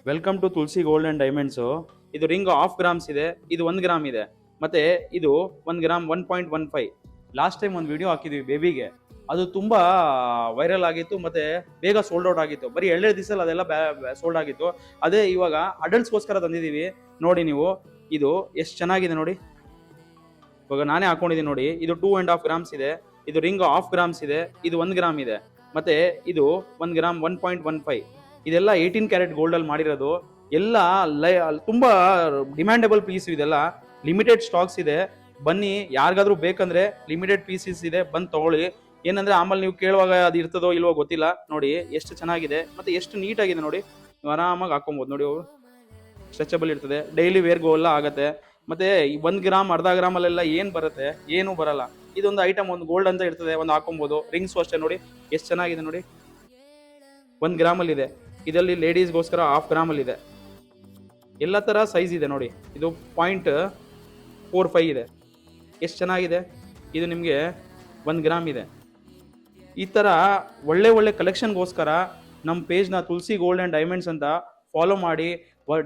Welcome to Tulasi gold and diamonds. ಇದು ring 1/2 grams ಇದೆ, ಇದು 1 ಗ್ರಾಮ್ ಇದೆ, ಮತ್ತೆ ಇದು 1 ಗ್ರಾಮ್ 1.15. ಲಾಸ್ಟ್ ಟೈಮ್ ಒಂದು ವಿಡಿಯೋ ಹಾಕಿದ್ವಿ ಬೇಬಿಗೆ, ಅದು ತುಂಬಾ ವೈರಲ್ ಆಗಿತ್ತು ಮತ್ತೆ ಬೇಗ ಸೋಲ್ಡ್ ಔಟ್ ಆಗಿತ್ತು. ಬರೀ 2 ದಿವಸದಲ್ಲಿ ಅದೆಲ್ಲ ಸೋಲ್ಡ್ ಆಗಿತ್ತು. ಅದೇ ಇವಾಗ ಅಡಲ್ಟ್ಸ್ಗೋಸ್ಕರ ತಂದಿದ್ದೀವಿ. ನೋಡಿ ನೀವು, ಇದು ಎಷ್ಟು ಚೆನ್ನಾಗಿದೆ ನೋಡಿ. ಇವಾಗ ನಾನೇ ಹಾಕೊಂಡಿದ್ದೀನಿ ನೋಡಿ. ಇದು 2.5 ಗ್ರಾಮ್ಸ್ ಇದೆ, ಇದು ರಿಂಗ್ 1/2 ಗ್ರಾಮ್ಸ್ ಇದೆ, ಇದು 1 ಗ್ರಾಮ್ ಇದೆ, ಮತ್ತೆ ಇದು 1 ಗ್ರಾಮ್ 1.15. ಇದೆಲ್ಲ 18 ಕ್ಯಾರೆಟ್ ಗೋಲ್ಡ್ ಅಲ್ಲಿ ಮಾಡಿರೋದು. ಎಲ್ಲ ತುಂಬಾ ಡಿಮ್ಯಾಂಡಬಲ್ ಪೀಸ್. ಇದೆಲ್ಲ ಲಿಮಿಟೆಡ್ ಸ್ಟಾಕ್ಸ್ ಇದೆ. ಬನ್ನಿ, ಯಾರಿಗಾದ್ರೂ ಬೇಕಂದ್ರೆ ಲಿಮಿಟೆಡ್ ಪೀಸಸ್ ಇದೆ, ಬಂದು ತಗೊಳ್ಳಿ. ಏನಂದ್ರೆ ಆಮೇಲೆ ನೀವು ಕೇಳುವಾಗ ಅದು ಇರ್ತದೋ ಇಲ್ವೋ ಗೊತ್ತಿಲ್ಲ. ನೋಡಿ ಎಷ್ಟು ಚೆನ್ನಾಗಿದೆ ಮತ್ತೆ ಎಷ್ಟು ನೀಟ್ ಆಗಿದೆ ನೋಡಿ. ನೀವು ಆರಾಮಾಗಿ ಹಾಕೊಬಹುದು ನೋಡಿ. ಅವರು ಸ್ಟ್ರೆಚಬಲ್ ಇರ್ತದೆ, ಡೈಲಿ ವೇರ್ಗೋ ಎಲ್ಲ ಆಗತ್ತೆ. ಮತ್ತೆ 1 ಗ್ರಾಮ್ ಅರ್ಧ ಗ್ರಾಮ್ ಅಲ್ಲೆಲ್ಲ ಏನ್ ಬರುತ್ತೆ, ಏನೂ ಬರಲ್ಲ. ಇದೊಂದು ಐಟಮ್, ಒಂದು ಗೋಲ್ಡ್ ಅಂತ ಇರ್ತದೆ, ಒಂದು ಹಾಕೊಬಹುದು. ರಿಂಗ್ಸ್ ಅಷ್ಟೇ ನೋಡಿ ಎಷ್ಟು ಚೆನ್ನಾಗಿದೆ ನೋಡಿ. 1 ಗ್ರಾಮ್ ಅಲ್ಲಿ ಇದೆ. ಇದರಲ್ಲಿ ಲೇಡೀಸ್ಗೋಸ್ಕರ 1/2 ಗ್ರಾಮ್ ಅಲ್ಲಿ ಇದೆ. ಎಲ್ಲ ತರ ಸೈಜ್ ಇದೆ ನೋಡಿ. ಇದು 0.45 ಇದೆ. ಎಷ್ಟು ಚೆನ್ನಾಗಿದೆ. ಇದು ನಿಮಗೆ 1 ಗ್ರಾಮ್ ಇದೆ. ಈ ತರ ಒಳ್ಳೆ ಒಳ್ಳೆ ಕಲೆಕ್ಷನ್ಗೋಸ್ಕರ ನಮ್ಮ ಪೇಜ್ನ ತುಳಸಿ ಗೋಲ್ಡ್ ಅಂಡ್ ಡೈಮಂಡ್ಸ್ ಅಂತ ಫಾಲೋ ಮಾಡಿ.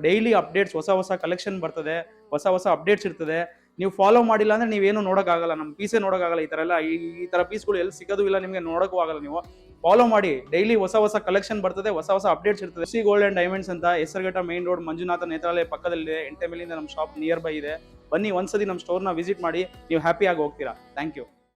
ಡೈಲಿ ಅಪ್ಡೇಟ್ಸ್, ಹೊಸ ಹೊಸ ಕಲೆಕ್ಷನ್ ಬರ್ತದೆ, ಹೊಸ ಹೊಸ ಅಪ್ಡೇಟ್ಸ್ ಇರ್ತದೆ. ನೀವು ಫಾಲೋ ಮಾಡಿಲ್ಲ ಅಂದ್ರೆ ನೀವೇನು ನೋಡೋಕ್ಕಾಗಲ್ಲ, ನಮ್ಮ ಪೀಸೇ ನೋಡೋಕ್ಕಾಗಲ್ಲ. ಈ ತರ ಎಲ್ಲ ಈ ತರ ಪೀಸ್ಗಳು ಎಲ್ಲಿ ಸಿಗೋದು ಇಲ್ಲ, ನಿಮಗೆ ನೋಡೋಕ್ಕೂ ಆಗಲ್ಲ. ನೀವು ಫಾಲೋ ಮಾಡಿ, ಡೈಲಿ ಹೊಸ ಹೊಸ ಕಲೆಕ್ಷನ್ ಬರ್ತದೆ, ಹೊಸ ಹೊಸ ಅಪ್ಡೇಟ್ಸ್ ಇರ್ತದೆ. ಸಿ ಗೋಲ್ಡ್ ಅಂಡ್ ಡೈಮಂಡ್ಸ್ ಅಂತ ಹೆಸರುಘಟ್ಟ ಮೇನ್ ರೋಡ್, ಮಂಜುನಾಥ ನೇತ್ರಾಲಯ ಪಕ್ಕದಲ್ಲಿದೆ. 8 ಮೈಲಿಂದ ನಮ್ಮ ಶಾಪ್ ನಿಯರ್ ಬೈ ಇದೆ. ಬನ್ನಿ, ಒಂದ್ಸತಿ ನಮ್ಮ ಸ್ಟೋರ್ನ ವಿಸಿಟ್ ಮಾಡಿ, ನೀವು ಹ್ಯಾಪಿ ಆಗಿ ಹೋಗ್ತೀರಾ. Thank you.